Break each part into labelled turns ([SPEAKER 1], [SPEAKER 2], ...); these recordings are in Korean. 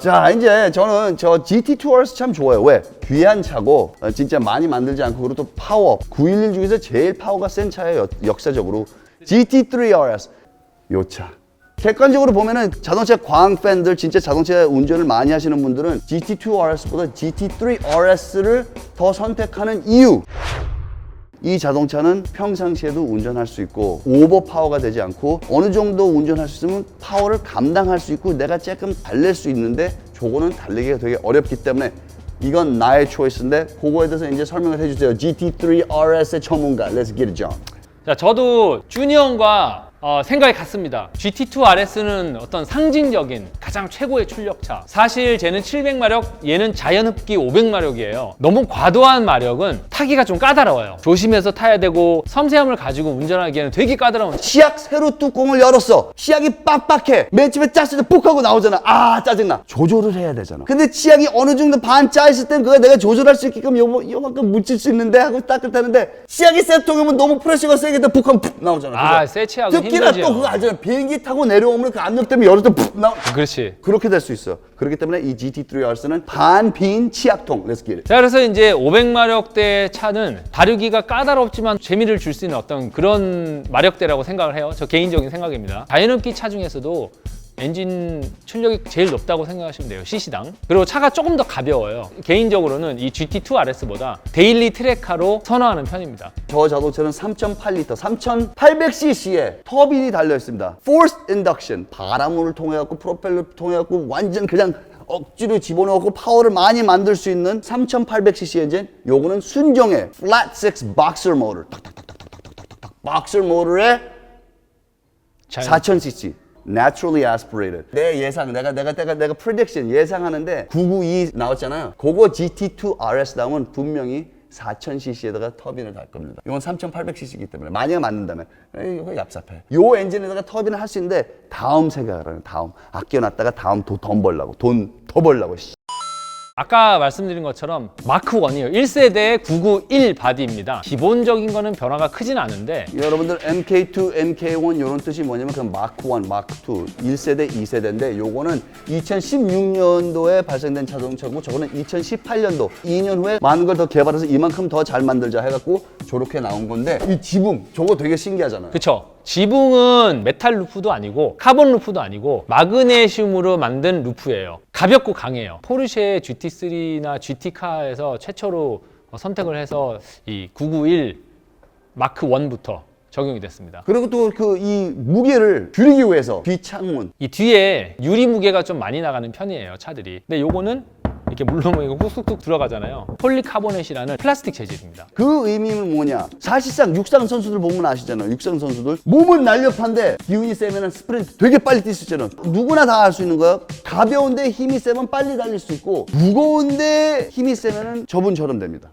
[SPEAKER 1] 자, 이제 저는 저 GT2 RS 참 좋아요. 왜? 귀한 차고 진짜 많이 만들지 않고 그리고 또 파워 911 중에서 제일 파워가 센 차예요. 역사적으로 GT3 RS 요 차. 객관적으로 보면은 자동차 광 팬들 진짜 자동차 운전을 많이 하시는 분들은 GT2 RS보다 GT3 RS를 더 선택하는 이유. 이 자동차는 평상시에도 운전할 수 있고 오버 파워가 되지 않고 어느 정도 운전할 수 있으면 파워를 감당할 수 있고 내가 조금 달랠 수 있는데 저거는 달리기가 되게 어렵기 때문에 이건 나의 초이스인데 그거에 대해서 이제 설명을 해주세요. GT3 RS의 전문가 Let's get it, John.
[SPEAKER 2] 자, 저도 준이 형과 생각이 같습니다. GT2 RS는 어떤 상징적인 가장 최고의 출력차. 사실 쟤는 700마력, 얘는 자연흡기 500마력이에요. 너무 과도한 마력은 타기가 좀 까다로워요. 조심해서 타야 되고 섬세함을 가지고 운전하기에는 되게 까다로운.
[SPEAKER 1] 시약 세로 뚜껑을 열었어. 시약이 빡빡해. 맨 처음에 짰을 때 푹 하고 나오잖아. 아 짜증나. 조절을 해야 되잖아. 근데 시약이 어느 정도 반 짜있을 땐 그거 내가 조절할 수 있게끔 요만큼 묻힐 수 있는데 하고 따뜻하는데 시약이 세통이면 너무 프레셔가 세게 돼 푹 하면 푹 나오잖아.
[SPEAKER 2] 아, 세치하고
[SPEAKER 1] 특히나
[SPEAKER 2] 힘들지요.
[SPEAKER 1] 또 그거 알잖아. 비행기 타고 내려오면 그 압력 때문에 열을 때푹 나오.
[SPEAKER 2] 그렇지.
[SPEAKER 1] 그렇게 될 수 있어. 그렇기 때문에 이 GT3 RS는 반빈 치약통. Let's get it.
[SPEAKER 2] 자, 그래서 이제 500마력대 차는 다루기가 까다롭지만 재미를 줄 수 있는 어떤 그런 마력대라고 생각을 해요. 저 개인적인 생각입니다. 자연흡기 차 중에서도 엔진 출력이 제일 높다고 생각하시면 돼요. cc당. 그리고 차가 조금 더 가벼워요. 개인적으로는 이 GT2 RS보다 데일리 트랙카로 선호하는 편입니다.
[SPEAKER 1] 저 자동차는 3.8리터, 3,800cc에 터빈이 달려 있습니다. Forced induction, 바람을 통해 갖고 프로펠러를 통해 갖고 완전 그냥 억지로 집어넣고 파워를 많이 만들 수 있는 3,800cc 엔진. 요거는 순정의 flat six boxer motor, 탁탁탁탁탁탁탁탁 boxer motor에 4,000cc. Naturally aspirated. 내 예상, 내가 prediction 예상하는데 992 나왔잖아요. 그거 GT2 RS 나오면 분명히 4000cc에다가 터빈을 달 겁니다. 이건 3800cc이기 때문에 만약에 맞는다면 이거 얍삽해. 요 엔진에다가 터빈을 할 수 있는데 다음 생각을 하는 다음 아껴놨다가 다음 돈 벌려고 돈 더 벌려고.
[SPEAKER 2] 아까 말씀드린 것처럼 마크 1이에요. 1세대의 991 바디입니다. 기본적인 거는 변화가 크진 않은데
[SPEAKER 1] 여러분들 MK2, MK1 이런 뜻이 뭐냐면 그냥 마크 1, 마크 2, 1세대, 2세대인데 요거는 2016년도에 발생된 자동차고 저거는 2018년도 2년 후에 많은 걸 더 개발해서 이만큼 더 잘 만들자 해갖고 저렇게 나온 건데 이 지붕 저거 되게 신기하잖아요.
[SPEAKER 2] 그쵸? 지붕은 메탈 루프도 아니고 카본 루프도 아니고 마그네슘으로 만든 루프예요. 가볍고 강해요. 포르쉐 GT3나 GT카에서 최초로 선택을 해서 이 991 마크 1부터 적용이 됐습니다.
[SPEAKER 1] 그리고 또 그 이 무게를 줄이기 위해서 뒷창문
[SPEAKER 2] 이 뒤에 유리 무게가 좀 많이 나가는 편이에요, 차들이. 근데 요거는 이렇게 물렁물렁 뚝뚝뚝 들어가잖아요. 폴리카보넷이라는 플라스틱 재질입니다.
[SPEAKER 1] 그 의미는 뭐냐? 사실상 육상 선수들 보면 아시잖아요. 육상 선수들 몸은 날렵한데 기운이 세면 스프린트 되게 빨리 뛸 수 있잖아요. 누구나 다 할 수 있는 거예요. 가벼운데 힘이 세면 빨리 달릴 수 있고 무거운데 힘이 세면 저분처럼 됩니다.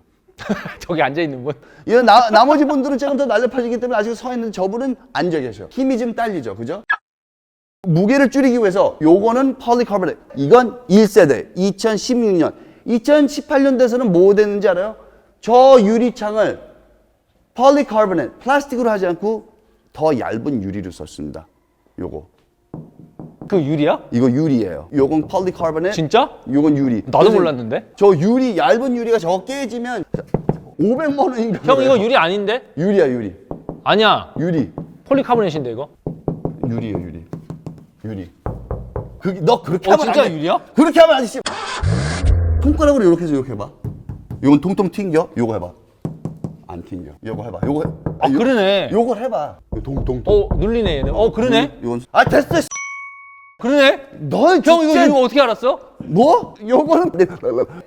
[SPEAKER 2] 저기 앉아있는 분.
[SPEAKER 1] 이런 나머지 분들은 조금 더 날렵해지기 때문에 아직 서 있는데 저분은 앉아 계셔. 힘이 좀 딸리죠, 그죠? 무게를 줄이기 위해서 요거는 폴리카보넷. 이건 1세대 2016년 2018년 돼서는 뭐 됐는지 알아요? 저 유리창을 폴리카보넷 플라스틱으로 하지 않고 더 얇은 유리로 썼습니다. 요거
[SPEAKER 2] 그 유리야?
[SPEAKER 1] 이거 유리예요. 요건 폴리카보넷.
[SPEAKER 2] 진짜?
[SPEAKER 1] 요건 유리.
[SPEAKER 2] 나도 몰랐는데?
[SPEAKER 1] 저 유리 얇은 유리가 저거 깨지면 500만 원인가.
[SPEAKER 2] 형 이거 유리 아닌데?
[SPEAKER 1] 유리야 유리.
[SPEAKER 2] 아니야.
[SPEAKER 1] 유리.
[SPEAKER 2] 폴리카보넷인데 이거?
[SPEAKER 1] 유리예요 유리. 유리. 너 그렇게
[SPEAKER 2] 어,
[SPEAKER 1] 하면
[SPEAKER 2] 진짜
[SPEAKER 1] 안 돼.
[SPEAKER 2] 유리야?
[SPEAKER 1] 그렇게 하면 안 돼. 손가락으로 이렇게 해서 이렇게 해봐. 요건 통통 튕겨. 요거 해봐. 안 튕겨. 요거 해봐. 요거 해.
[SPEAKER 2] 아, 그러네.
[SPEAKER 1] 요걸 해봐. 동동동.
[SPEAKER 2] 눌리네 얘는. 그러네.
[SPEAKER 1] 요건 됐어.
[SPEAKER 2] 그러네.
[SPEAKER 1] 너
[SPEAKER 2] 형 이거 어떻게 알았어?
[SPEAKER 1] 뭐? 요거는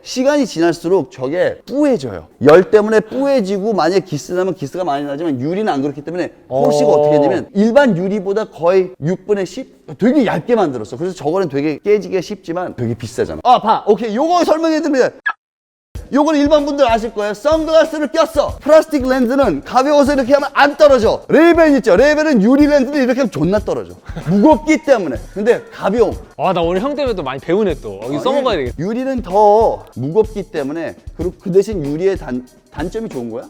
[SPEAKER 1] 시간이 지날수록 저게 뿌해져요. 열 때문에 뿌해지고 만약에 기스 나면 기스가 많이 나지만 유리는 안 그렇기 때문에 폴시가 어떻게 했냐면 일반 유리보다 거의 6분의 10? 되게 얇게 만들었어. 그래서 저거는 되게 깨지기가 쉽지만 되게 비싸잖아. 오케이. 요거 설명해드립니다. 요건 일반 분들 아실 거예요. 선글라스를 꼈어. 플라스틱 렌즈는 가벼워서 이렇게 하면 안 떨어져. 레이벤 있죠. 레이벤은 유리 렌즈는 이렇게 하면 존나 떨어져. 무겁기 때문에. 근데 가벼움.
[SPEAKER 2] 나 오늘 형 때문에 또 많이 배우네 또. 이거 써먹어야 되겠다.
[SPEAKER 1] 유리는 더 무겁기 때문에 그리고 그 대신 유리의 단점이 좋은 거야.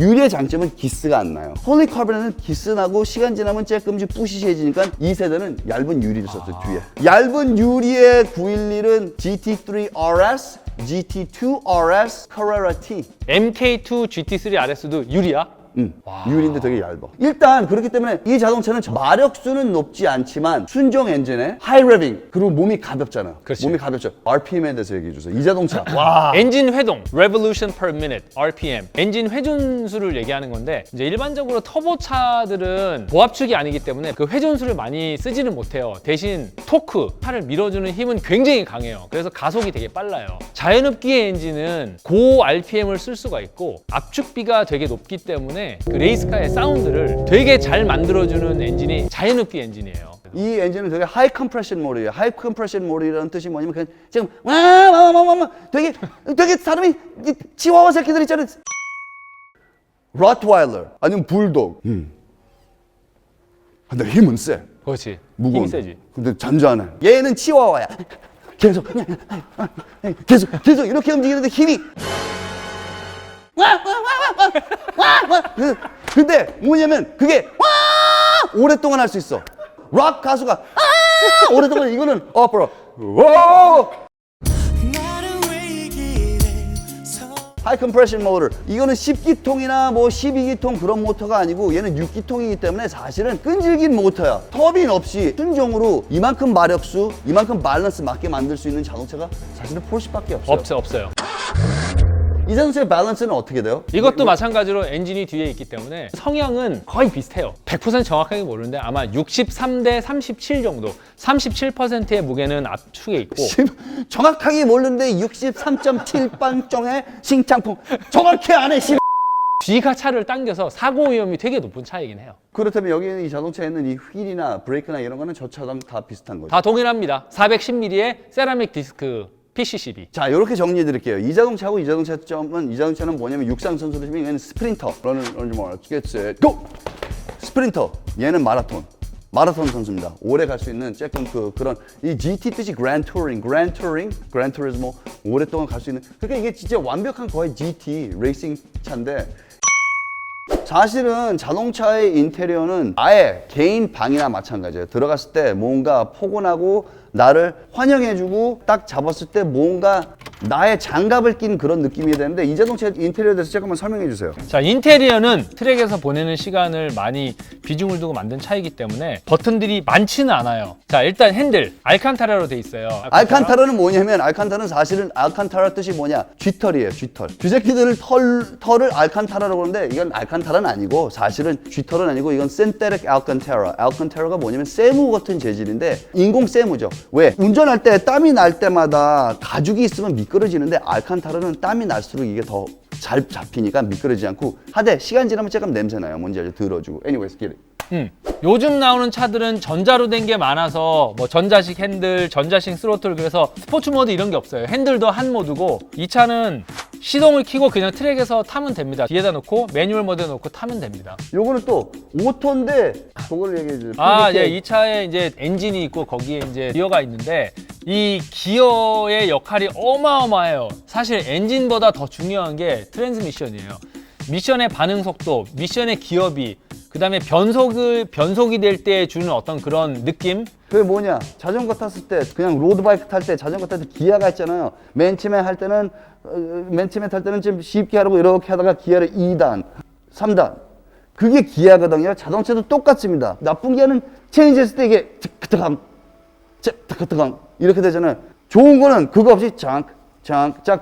[SPEAKER 1] 유리의 장점은 기스가 안 나요. 폴리카르보네트는 기스 나고 시간 지나면 조금씩 뿌시시해지니까 이 세대는 얇은 유리를 썼어요. 뒤에 얇은 유리의 911은 GT3 RS, GT2 RS, Carrera T.
[SPEAKER 2] MK2 GT3 RS도 유리야?
[SPEAKER 1] 유리인데 되게 얇아. 일단 그렇기 때문에 이 자동차는 마력수는 높지 않지만 순정 엔진에 하이 레빙, 그리고 몸이 가볍잖아.
[SPEAKER 2] 그렇지.
[SPEAKER 1] 몸이 가볍죠. RPM에 대해서 얘기해 주세요. 이 자동차. 와.
[SPEAKER 2] 엔진 회동, Revolution per minute, RPM. 엔진 회전수를 얘기하는 건데 이제 일반적으로 터보차들은 고압축이 아니기 때문에 그 회전수를 많이 쓰지는 못해요. 대신 토크, 차를 밀어주는 힘은 굉장히 강해요. 그래서 가속이 되게 빨라요. 자연흡기의 엔진은 고 RPM을 쓸 수가 있고 압축비가 되게 높기 때문에 그 레이스카의 사운드를 되게 잘 만들어주는 엔진이 자연흡기 엔진이에요.
[SPEAKER 1] 이 엔진은 되게 하이 컴프레션 모드예요. 하이 컴프레션 모드라는 뜻이 뭐냐면 그냥 지금 와와와와 되게 사람이 치와와 새끼들 있잖아요. 로트와일러 아니면 불독. 근데 힘은 세.
[SPEAKER 2] 그렇지.
[SPEAKER 1] 무거운.
[SPEAKER 2] 힘이 세지.
[SPEAKER 1] 근데 잔잔해. 얘는 치와와야. 계속 이렇게 움직이는데 힘이 와. 근데 뭐냐면 그게 와 오랫동안 할 수 있어. 락 가수가 오랫동안 이거는 어퍼 와 하이 컴프레션 모터. 이거는 10기통이나 뭐 12기통 그런 모터가 아니고 얘는 6기통이기 때문에 사실은 끈질긴 모터야. 터빈 없이 순정으로 이만큼 마력수, 이만큼 밸런스 맞게 만들 수 있는 자동차가 사실은 포르쉐밖에 없어요.
[SPEAKER 2] 없어요.
[SPEAKER 1] 이 자동차의 밸런스는 어떻게 돼요?
[SPEAKER 2] 이것도 마찬가지로 엔진이 뒤에 있기 때문에 성향은 거의 비슷해요. 100% 정확하게 모르는데 아마 63대 37 정도, 37%의 무게는 압축에 있고
[SPEAKER 1] 정확하게 모르는데 63.7빵정의 신창풍 정확히 안 해.
[SPEAKER 2] 뒤가 차를 당겨서 사고 위험이 되게 높은 차이긴 해요.
[SPEAKER 1] 그렇다면 여기 이 자동차에는 이 휠이나 브레이크나 이런 거는 저 차랑 다 비슷한 거죠?
[SPEAKER 2] 다 동일합니다. 410mm의 세라믹 디스크 PCCB.
[SPEAKER 1] 자, 이렇게 정리해 드릴게요. 이 자동차하고 이 자동차 점은, 이 자동차는 뭐냐면 육상 선수들 중에 얘는 스프린터, 러는 뭐 get set, go! 스프린터, 얘는 마라톤 선수입니다. 오래 갈 수 있는 조금 그런 이 GT 뜻이 그랜 투리스모 오랫동안 갈 수 있는. 그러니까 이게 진짜 완벽한 거의 GT 레이싱 차인데. 사실은 자동차의 인테리어는 아예 개인 방이나 마찬가지예요. 들어갔을 때 뭔가 포근하고 나를 환영해주고 딱 잡았을 때 뭔가 나의 장갑을 낀 그런 느낌이 되는데 이 자동차 인테리어에 대해서 잠깐만 설명해 주세요.
[SPEAKER 2] 자, 인테리어는 트랙에서 보내는 시간을 많이 비중을 두고 만든 차이기 때문에 버튼들이 많지는 않아요. 자, 일단 핸들 알칸타라로 돼 있어요.
[SPEAKER 1] 알칸타라는 뭐냐면 알칸타라는 사실은 알칸타라 뜻이 뭐냐? 쥐털이에요. 쥐털. 쥐새끼들을 털을 알칸타라라고 그러는데 이건 알칸타라는 아니고 사실은 쥐털은 아니고 이건 synthetic alcantara. 알칸타라가 뭐냐면 세무 같은 재질인데 인공 세무죠. 왜? 운전할 때 땀이 날 때마다 가죽이 있으면 미끄러지는데 알칸타라는 땀이 날수록 이게 더 잘 잡히니까 미끄러지지 않고 하되 시간 지나면 조금 냄새 나요. 뭔지 알죠? 들어주고. Anyways, get it.
[SPEAKER 2] 요즘 나오는 차들은 전자로 된 게 많아서 뭐 전자식 핸들, 전자식 스로틀, 그래서 스포츠 모드 이런 게 없어요. 핸들도 한 모드고 이 차는 시동을 켜고 그냥 트랙에서 타면 됩니다. 뒤에다 놓고 매뉴얼 모드에 놓고 타면 됩니다.
[SPEAKER 1] 요거는 또 오토인데 그걸 얘기해 주세요.
[SPEAKER 2] 예, 이 차에 이제 엔진이 있고 거기에 이제 기어가 있는데 이 기어의 역할이 어마어마해요. 사실 엔진보다 더 중요한 게 트랜스미션이에요. 미션의 반응 속도, 미션의 기어비, 그 다음에 변속이 될 때 주는 어떤 그런 느낌?
[SPEAKER 1] 그게 뭐냐? 자전거 탔을 때 그냥 로드바이크 탈 때 자전거 탈 때 기아가 있잖아요. 맨 처음에 탈 때는 좀 쉽게 하라고 이렇게 하다가 기아를 2단, 3단. 그게 기아거든요. 자동차도 똑같습니다. 나쁜 기아는 체인지했을 때 이게 탁탁함 이렇게 되잖아요. 좋은 거는 그거 없이 쫙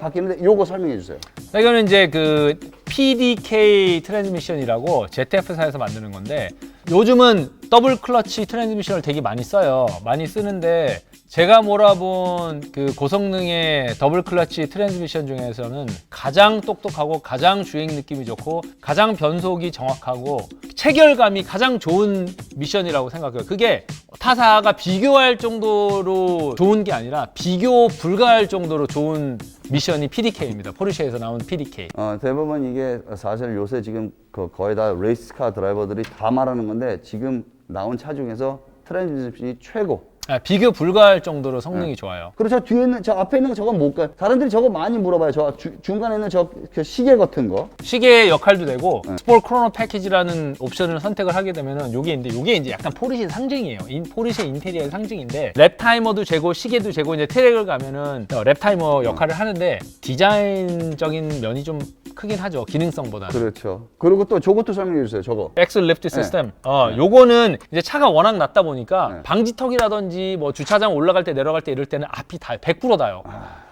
[SPEAKER 1] 바뀌는데 요거 설명해 주세요.
[SPEAKER 2] 이거는 이제 그 PDK 트랜스미션이라고 ZF-사에서 만드는 건데 요즘은 더블 클러치 트랜스미션을 되게 많이 써요. 많이 쓰는데 제가 몰아본 그 고성능의 더블 클러치 트랜스미션 중에서는 가장 똑똑하고 가장 주행 느낌이 좋고 가장 변속이 정확하고 체결감이 가장 좋은 미션이라고 생각해요. 그게 타사가 비교할 정도로 좋은 게 아니라 비교 불가할 정도로 좋은 미션이 PDK입니다. 포르쉐에서 나온 PDK.
[SPEAKER 1] 대부분 이게 사실 요새 지금 거의 다 레이스카 드라이버들이 다 말하는 건데 지금 나온 차 중에서 트랜스미션이 최고.
[SPEAKER 2] 비교 불가할 정도로 성능이 좋아요.
[SPEAKER 1] 그리고 저 뒤에 있는 저 앞에 있는 거 저건 뭘까요? 사람들이 저거 많이 물어봐요. 저 중간에 있는 그 시계 같은 거.
[SPEAKER 2] 시계의 역할도 되고 스포츠 크로노 패키지라는 옵션을 선택을 하게 되면은 요게 이제 약간 포르쉐의 상징이에요. 포르쉐 인테리어의 상징인데 랩 타이머도 재고 시계도 재고 이제 트랙을 가면은 랩 타이머 역할을 하는데 디자인적인 면이 좀 크긴 하죠. 기능성보다는.
[SPEAKER 1] 그렇죠. 그리고 또 저것도 설명해 주세요. 저거.
[SPEAKER 2] 엑셀 리프트 시스템. 요거는 이제 차가 워낙 낮다 보니까 방지턱이라든지 뭐 주차장 올라갈 때 내려갈 때 이럴 때는 앞이 다 100% 닿아요.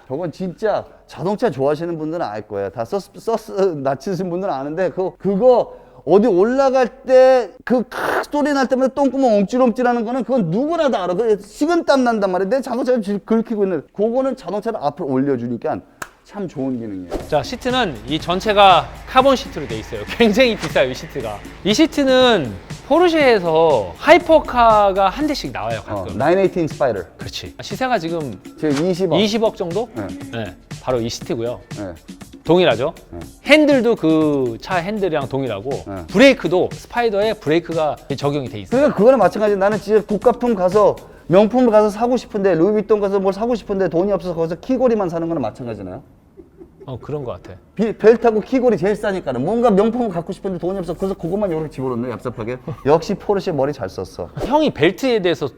[SPEAKER 1] 저건 진짜 자동차 좋아하시는 분들은 알 거예요. 다 낮추신 분들은 아는데 그거 어디 올라갈 때 그 소리 날 때마다 똥구멍 엉찔엉찔하는 거는 그건 누구나 다 알아. 그 식은땀 난단 말이야. 내 자동차를 지금 긁히고 있는 그거는 자동차를 앞으로 올려주니까 참 좋은 기능이에요.
[SPEAKER 2] 자, 시트는 이 전체가 카본 시트로 돼 있어요. 굉장히 비싸요, 이 시트가. 이 시트는 포르쉐에서 하이퍼카가 한 대씩 나와요, 가끔.
[SPEAKER 1] 918 스파이더.
[SPEAKER 2] 그렇지. 시세가 지금
[SPEAKER 1] 지금 20억.
[SPEAKER 2] 20억 정도?
[SPEAKER 1] 네.
[SPEAKER 2] 네, 바로 이 시트고요.
[SPEAKER 1] 네.
[SPEAKER 2] 동일하죠. 핸들도 그 차 핸들이랑 동일하고 브레이크도 스파이더에 브레이크가 적용이 돼 있어요.
[SPEAKER 1] 그러니까 그거랑 마찬가지. 나는 진짜 고가품 가서 명품을 가서 사고 싶은데 루이비통 가서 뭘 사고 싶은데 돈이 없어서 거기서 키고리만 사는 거랑 마찬가지나요?
[SPEAKER 2] 그런 것 같아.
[SPEAKER 1] 벨트하고 키고리 제일 싸니까는 뭔가 명품을 갖고 싶은데 돈이 없어. 그래서 그것만 이렇게 집어넣네, 얍삽하게. 역시 포르쉐 머리 잘 썼어.
[SPEAKER 2] 형이 벨트에 대해서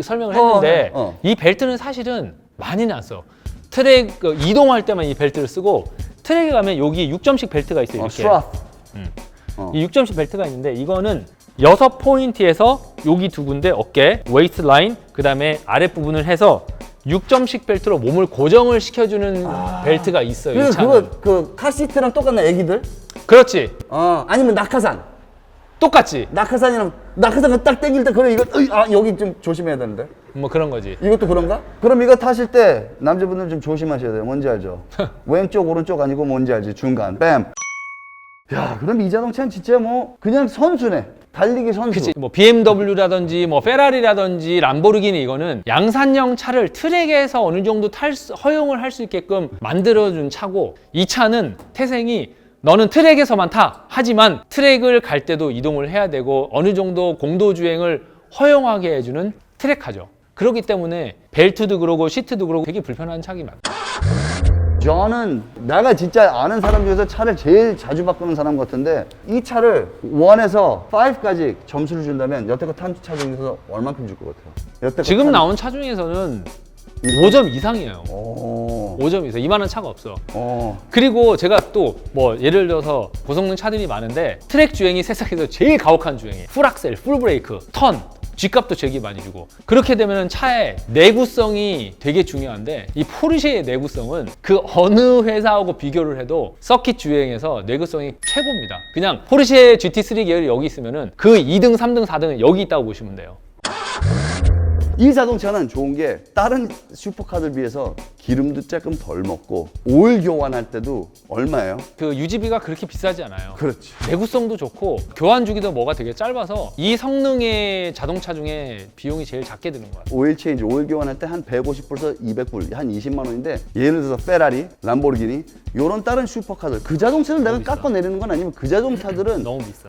[SPEAKER 2] 설명을 했는데
[SPEAKER 1] 어.
[SPEAKER 2] 이 벨트는 사실은 많이는 안 써. 트랙 이동할 때만 이 벨트를 쓰고 트랙에 가면 여기 6점씩 벨트가 있어요. 이렇게.
[SPEAKER 1] 스트라프.
[SPEAKER 2] 이 6점씩 벨트가 있는데 이거는 6포인트에서 여기 두 군데 어깨, 웨이스트 라인, 그 다음에 아랫부분을 해서 6점씩 벨트로 몸을 고정을 시켜주는 벨트가 있어요. 이 차는.
[SPEAKER 1] 그 카시트랑 똑같나, 애기들?
[SPEAKER 2] 그렇지.
[SPEAKER 1] 아니면 낙하산.
[SPEAKER 2] 똑같지.
[SPEAKER 1] 낙하산 딱 당길 때 그래 이거 여기 좀 조심해야 되는데.
[SPEAKER 2] 뭐 그런 거지.
[SPEAKER 1] 이것도 그런가? 그럼 이거 타실 때 남자분들 좀 조심하셔야 돼요. 뭔지 알죠? 왼쪽 오른쪽 아니고 뭔지 알지? 중간. 뺨. 야, 그럼 이 자동차는 진짜 뭐 그냥 선수네. 달리기 선수.
[SPEAKER 2] 그치. 뭐 BMW라든지 뭐 페라리라든지 람보르기니 이거는 양산형 차를 트랙에서 어느 정도 허용을 할 수 있게끔 만들어준 차고 이 차는 태생이 너는 트랙에서만 타. 하지만 트랙을 갈 때도 이동을 해야 되고 어느 정도 공도 주행을 허용하게 해주는 트랙카죠. 그렇기 때문에 벨트도 그러고 시트도 그러고 되게 불편한 차기 많아요.
[SPEAKER 1] 저는 내가 진짜 아는 사람 중에서 차를 제일 자주 바꾸는 사람 같은데 이 차를 1에서 5까지 점수를 준다면 여태껏 탄 차 중에서 얼마큼 줄 것 같아요? 여태껏
[SPEAKER 2] 지금 나온 차 중에서는 5점 이상이에요.
[SPEAKER 1] 오.
[SPEAKER 2] 5점 이상. 이만한 차가 없어.
[SPEAKER 1] 어.
[SPEAKER 2] 그리고 제가 또 뭐 예를 들어서 고성능 차들이 많은데 트랙 주행이 세상에서 제일 가혹한 주행이에요. 풀악셀, 풀브레이크, 턴, G값도 되게 많이 주고 그렇게 되면 차의 내구성이 되게 중요한데 이 포르쉐의 내구성은 그 어느 회사하고 비교를 해도 서킷 주행에서 내구성이 최고입니다. 그냥 포르쉐 GT3 계열이 여기 있으면은 그 2등, 3등, 4등은 여기 있다고 보시면 돼요.
[SPEAKER 1] 이 자동차는 좋은 게 다른 슈퍼카들 비해서 기름도 조금 덜 먹고 오일 교환할 때도 얼마예요?
[SPEAKER 2] 그 유지비가 그렇게 비싸지 않아요.
[SPEAKER 1] 그렇지.
[SPEAKER 2] 내구성도 좋고 교환 주기도 뭐가 되게 짧아서 이 성능의 자동차 중에 비용이 제일 작게 드는 것 같아요.
[SPEAKER 1] 오일 체인지, 오일 교환할 때 한 150불에서 200불, 한 20만 원인데 예를 들어서 페라리, 람보르기니 이런 다른 슈퍼카들 그 자동차를 내가 깎아내리는 건 아니면 그 자동차들은
[SPEAKER 2] 너무 비싸.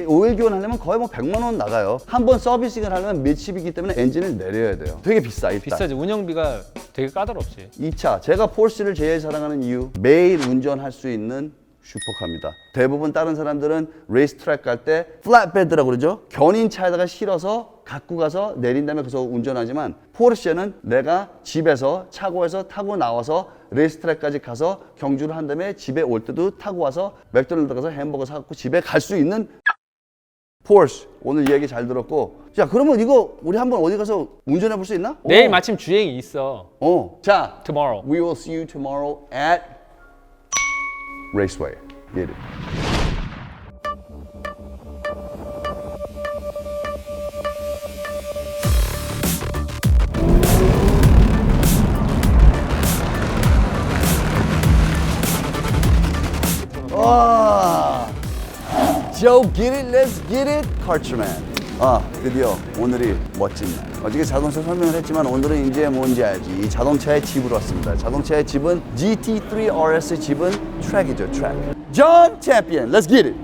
[SPEAKER 1] 오일 교환하려면 거의 뭐 100만 원 나가요. 한 번 서비싱을 하려면 몇십이기 때문에 엔진을 내려야 돼요. 되게 비싸 일단.
[SPEAKER 2] 비싸지. 운영비가 되게 까다롭지.
[SPEAKER 1] 이 차, 제가 포르쉐를 제일 사랑하는 이유 매일 운전할 수 있는 슈퍼카입니다. 대부분 다른 사람들은 레이스 트랙 갈 때 플랫베드라고 그러죠. 견인차에다가 실어서 갖고 가서 내린 다음에 거기서 운전하지만 포르쉐는 내가 집에서 차고에서 타고 나와서 레이스 트랙까지 가서 경주를 한 다음에 집에 올 때도 타고 와서 맥도날드 가서 햄버거 사갖고 집에 갈 수 있는 포르쉐. 오늘 이야기 잘 들었고 자 그러면 이거 우리 한번 어디 가서 운전해 볼 수 있나?
[SPEAKER 2] 내일 마침 주행이 있어.
[SPEAKER 1] 자
[SPEAKER 2] Tomorrow.
[SPEAKER 1] We will see you tomorrow at Raceway. Get it. 와, Joe, get it, let's get it, Cultureman. 드디어 오늘이 멋진 날. 어저께 자동차 설명을 했지만 오늘은 이제 뭔지 알지. 이 자동차의 집으로 왔습니다. 자동차의 집은 GT3 RS 집은 트랙이죠, 트랙. John Champion, let's get it.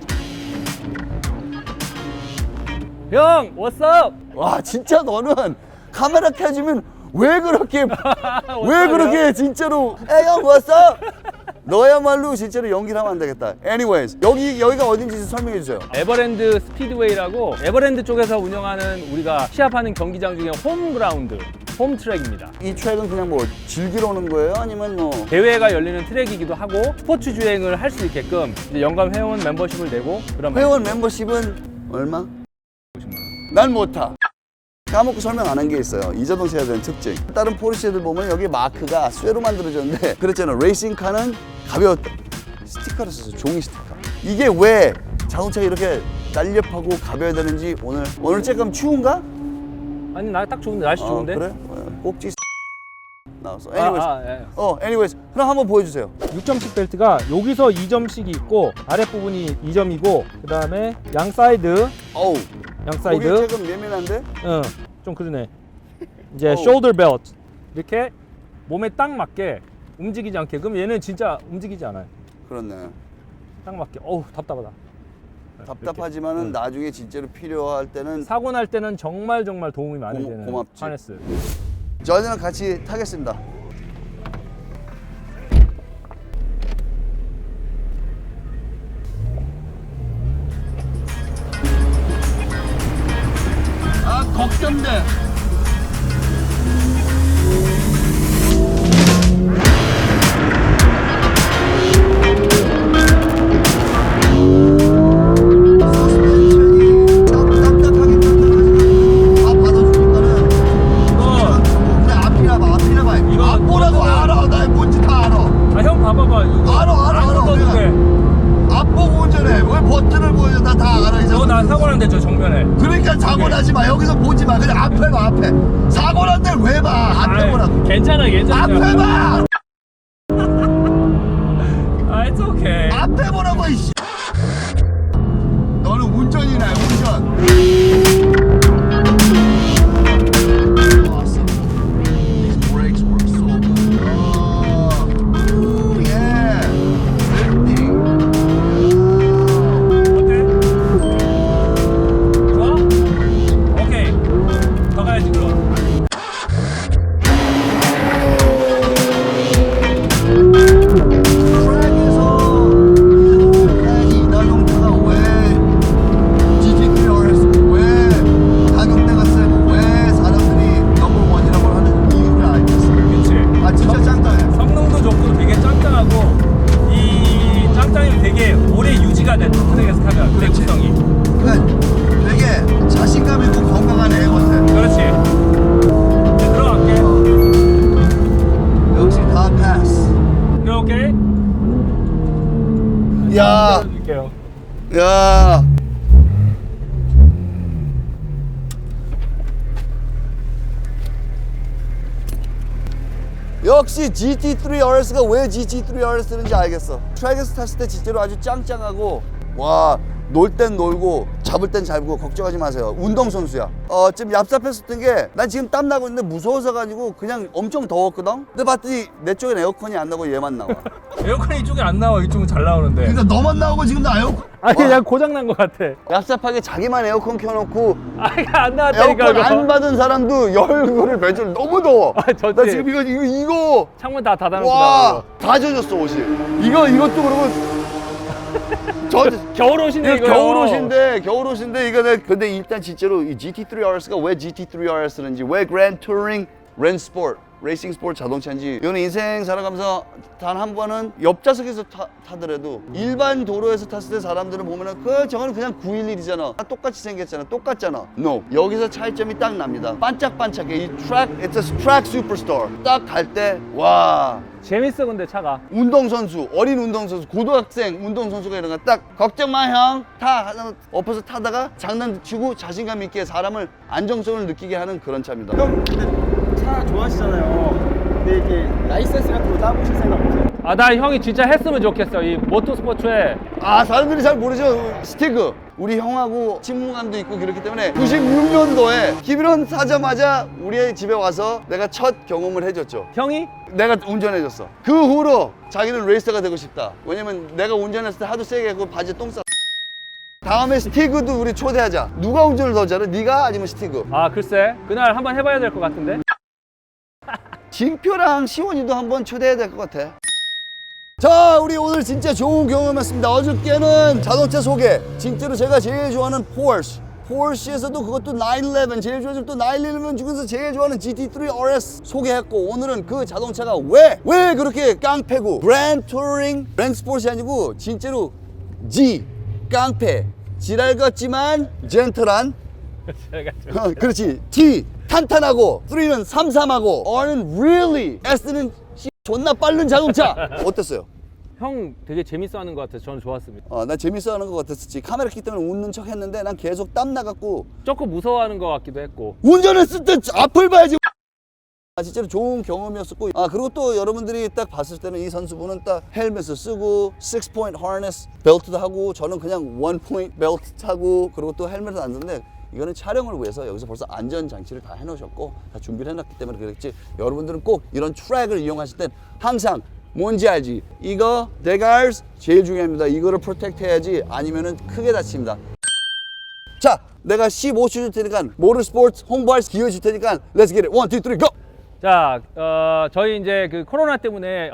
[SPEAKER 2] 형, what's up?
[SPEAKER 1] 와, 진짜 너는 카메라 켜지면 왜 그렇게 왜 그렇게 진짜로 에형 왔어? 너야말로 진짜로 연기를 하면 안 되겠다. Anyways 여기가 어딘지 좀 설명해 주세요.
[SPEAKER 2] 에버랜드 스피드웨이라고 에버랜드 쪽에서 운영하는 우리가 시합하는 경기장 중에 홈그라운드, 홈트랙입니다.
[SPEAKER 1] 이 트랙은 그냥 뭐 즐기러 오는 거예요? 아니면 뭐
[SPEAKER 2] 대회가 열리는 트랙이기도 하고 스포츠 주행을 할 수 있게끔 이제 연간 회원 멤버십을 내고 그런
[SPEAKER 1] 회원 멤버십은 얼마? 난 못 타. 까먹고 설명 안 한 게 있어요. 이 자동차에 대한 특징. 다른 포르쉐들 보면 여기 마크가 쇠로 만들어졌는데 그랬잖아. 레이싱카는 가벼웠다. 스티커를 써서 종이 스티커. 이게 왜 자동차가 이렇게 날렵하고 가벼워야 되는지 오늘 조금 추운가?
[SPEAKER 2] 아니 나 딱 좋은데 날씨 좋은데?
[SPEAKER 1] 그래? 꼭지 나왔어. Anyways,
[SPEAKER 2] 예.
[SPEAKER 1] anyways, 그럼 한번 보여주세요.
[SPEAKER 3] 6점씩 벨트가 여기서 2점씩이 있고 아랫부분이 2점이고 그 다음에 양 사이드
[SPEAKER 1] 어우,
[SPEAKER 3] 양
[SPEAKER 1] 거기
[SPEAKER 3] 사이드
[SPEAKER 1] 조금 예민한데?
[SPEAKER 3] 좀 그러네. 이제
[SPEAKER 1] 어우.
[SPEAKER 3] 숄더 벨트 이렇게 몸에 딱 맞게 움직이지 않게. 그럼 얘는 진짜 움직이지 않아요.
[SPEAKER 1] 그렇네.
[SPEAKER 3] 딱 맞게. 어우 답답하다.
[SPEAKER 1] 답답하지만은 나중에 진짜로 필요할 때는
[SPEAKER 3] 사고 날 때는 정말 도움이 많이 되는
[SPEAKER 1] 고맙지.
[SPEAKER 3] 하네스.
[SPEAKER 1] 저희랑 같이 타겠습니다. 아, 걱정돼.
[SPEAKER 3] 아 형 봐봐봐. 이거
[SPEAKER 1] 알아.
[SPEAKER 3] 안 뜯어도
[SPEAKER 1] 내가.
[SPEAKER 3] 돼.
[SPEAKER 1] 앞 보고 운전해. 왜 버튼을 보여줘? 나 다 알아. 이제.
[SPEAKER 3] 저거 나 사고 났는데 저 정면에.
[SPEAKER 1] 그러니까 사고 나지 마. 여기서 보지 마. 그냥 앞에 봐, 앞에. 사고 난 데를 왜 봐? 앞에 보라고.
[SPEAKER 3] 괜찮아.
[SPEAKER 1] 앞에 봐!
[SPEAKER 3] 아, it's okay.
[SPEAKER 1] 앞에 보라고, 이씨. 너는 운전이네, 운전. Awesome. These brakes work so good. Ooh, yeah. Lifting.
[SPEAKER 3] 어때? 좋아? 오케이. 더 가야지 그럼.
[SPEAKER 1] 트랙에서 이 자동차가 왜 GT3RS 왜 가격대가 세고 왜 사람들이 넘버원이라고 하는 이유를 알겠어.
[SPEAKER 3] 그치.
[SPEAKER 1] 아 진짜 짱짱해.
[SPEAKER 3] 성능도 좋고 되게 짱짱하고 이 짱짱이 되게 오래 유지가 돼. 트랙에서 타면 내구성이.
[SPEAKER 1] 그러니까 되게 자신감 있고 건강한 애 같아.
[SPEAKER 3] 그렇지. 이제 들어갈게.
[SPEAKER 1] 역시 다 패스.
[SPEAKER 3] 오케이.
[SPEAKER 1] 야,
[SPEAKER 3] 드릴게요.
[SPEAKER 1] 야. 역시 GT3RS가 왜 GT3RS인지 알겠어. 트랙에서 탔을 때 진짜로 아주 짱짱하고 와, 놀 땐 놀고 잡을 땐 잡고 걱정하지 마세요. 운동선수야. 지금 얍삽했었던 게 난 지금 땀 나고 있는데 무서워서 가지고 그냥 엄청 더웠거든. 근데 봤더니 내 쪽엔 에어컨이 안 나고 얘만 나와.
[SPEAKER 3] 에어컨이 이쪽에 안 나와. 이쪽은 잘 나오는데.
[SPEAKER 1] 그러니까 너만 나오고 지금 나 에어컨.
[SPEAKER 3] 아니
[SPEAKER 1] 와,
[SPEAKER 3] 그냥 고장 난 것 같아.
[SPEAKER 1] 얍삽하게 자기만 에어컨 켜놓고
[SPEAKER 3] 아니 안 나왔다니까.
[SPEAKER 1] 에어컨
[SPEAKER 3] 그거.
[SPEAKER 1] 안 받은 사람도 열거를 매줄 너무 더워.
[SPEAKER 3] 아, 좋지.
[SPEAKER 1] 나 지금 이거
[SPEAKER 3] 창문 다 닫아놓고
[SPEAKER 1] 와,
[SPEAKER 3] 나오고.
[SPEAKER 1] 다 젖었어 옷이. 이것도 그러고
[SPEAKER 3] 겨울 옷인데
[SPEAKER 1] 이거
[SPEAKER 3] 이거.
[SPEAKER 1] 겨울 옷인데 이거 근데 일단 진짜로 이 GT3RS가 왜 GT3RS인지 왜 그랜드 투어링 렌 스포츠 레이싱 스포츠 자동차인지 이거는 인생 살아가면서 단 한 번은 옆좌석에서 타더라도 일반 도로에서 탔을 때 사람들은 보면은 저거는 그냥 911이잖아. 똑같이 생겼잖아. 똑같잖아. No. 여기서 차이점이 딱 납니다. 반짝반짝해. 이 트랙, it's a track superstar. 딱 갈 때 와.
[SPEAKER 3] 재밌어 근데 차가.
[SPEAKER 1] 운동선수, 어린 운동선수, 고등학생 운동선수가 이런 거 딱 걱정 마 형. 타 엎어서 타다가 장난치고 자신감 있게 사람을 안정성을 느끼게 하는 그런 차입니다.
[SPEAKER 4] 형 근데 차 좋아하시잖아요. 근데 이렇게 라이센스 같은 거 따보실 생각 없어요?
[SPEAKER 2] 아, 나 형이 진짜 했으면 좋겠어. 이 모터스포츠에
[SPEAKER 1] 아, 사람들이 잘 모르죠. 스티그. 우리 형하고 친분감도 있고 그렇기 때문에 96년도에 기비론 사자마자 우리 집에 와서 내가 첫 경험을 해줬죠.
[SPEAKER 3] 형이?
[SPEAKER 1] 내가 운전해줬어. 그 후로 자기는 레이서가 되고 싶다. 왜냐면 내가 운전했을 때 하도 세게 했고 바지에 똥 싸. 다음에 스티그도 우리 초대하자. 누가 운전을 더 잘해? 네가 아니면 스티그?
[SPEAKER 2] 아 글쎄 그날 한번 해봐야 될 것 같은데.
[SPEAKER 1] 징표랑 시원이도 한번 초대해야 될 것 같아. 자, 우리 오늘 진짜 좋은 경험이었습니다. 어저께는 자동차 소개. 진짜로 제가 제일 좋아하는 포르쉐에서도 그것도 911 제일 좋아하는 또 911 중에서 제일 좋아하는 GT3 RS 소개했고, 오늘은 그 자동차가 왜 그렇게 깡패고 그랜드 투어링 그랜드 스포츠이 아니고 진짜로 G 깡패 지랄 같지만 젠틀한 그렇지. T 탄탄하고 3는 삼삼하고 R는 really S는 존나 빠른 자동차. 어땠어요?
[SPEAKER 2] 형 되게 재밌어하는 것 같아서 저는 좋았습니다.
[SPEAKER 1] 나 재밌어하는 것 같았지. 카메라 키 때문에 웃는 척 했는데 난 계속 땀 나갖고
[SPEAKER 2] 조금 무서워하는 것 같기도 했고.
[SPEAKER 1] 운전했을 때 앞을 봐야지. 진짜로 좋은 경험이었었고, 그리고 또 여러분들이 딱 봤을 때는 이 선수분은 딱 헬멧을 쓰고 6포인트 harness 벨트도 하고, 저는 그냥 1포인트 벨트 타고, 그리고 또 헬멧을 안 쓰는데 이거는 촬영을 위해서 여기서 벌써 안전 장치를 다 해놓으셨고 다 준비를 해놨기 때문에 그랬지. 여러분들은 꼭 이런 트랙을 이용하실 땐 항상 뭔지 알지? 이거 대가스 제일 중요합니다. 이거를 프로텍트 해야지, 아니면은 크게 다칩니다. 자, 내가 15초 줄 테니까 모터스포츠 홍보할 기회 줄 테니까 Let's get it. 1, 2, 3, go!
[SPEAKER 2] 자, 저희 이제 그 코로나 때문에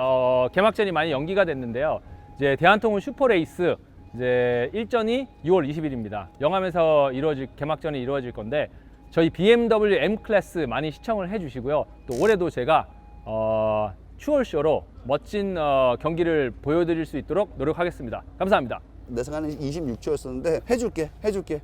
[SPEAKER 2] 개막전이 많이 연기가 됐는데요. 이제 대한통운 슈퍼레이스 이제 일전이 6월 20일입니다. 영암에서 개막전이 이루어질 건데, 저희 BMW M 클래스 많이 시청을 해주시고요. 또 올해도 제가 추월쇼로 멋진 경기를 보여드릴 수 있도록 노력하겠습니다. 감사합니다.
[SPEAKER 1] 내 생각에는 26초였었는데 해줄게.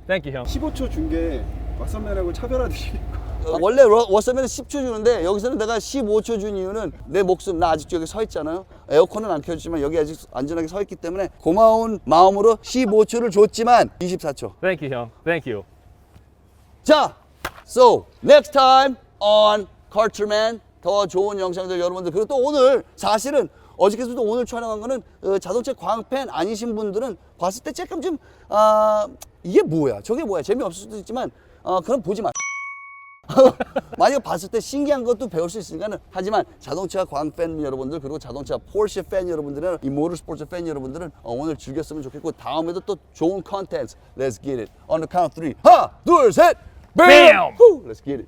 [SPEAKER 2] 땡큐 형.
[SPEAKER 4] 15초 준 게 왓선맨하고 차별화되시고.
[SPEAKER 1] 원래 워서맨은 10초 주는데 여기서는 내가 15초 준 이유는 내 목숨, 나 아직도 여기 서 있잖아요. 에어컨은 안 켜졌지만 여기 아직 안전하게 서 있기 때문에 고마운 마음으로 15초를 줬지만 24초.
[SPEAKER 2] 땡큐 형. 땡큐.
[SPEAKER 1] 자, so next time on Carterman 더 좋은 영상들 여러분들, 그리고 또 오늘 사실은 어저께서도 오늘 촬영한 거는 자동차 광팬 아니신 분들은 봤을 때 조금 좀 이게 뭐야 저게 뭐야 재미없을 수도 있지만 그럼 보지 마. 만약에 봤을 때 신기한 것도 배울 수 있으니까는. 하지만 자동차 광팬 여러분들, 그리고 자동차 포르쉐 팬 여러분들은, 이 모터스포츠 팬 여러분들은 오늘 즐겼으면 좋겠고, 다음에도 또 좋은 컨텐츠 Let's get it on the count of 3. 하나 둘 셋,
[SPEAKER 2] BAM!
[SPEAKER 1] Let's get it.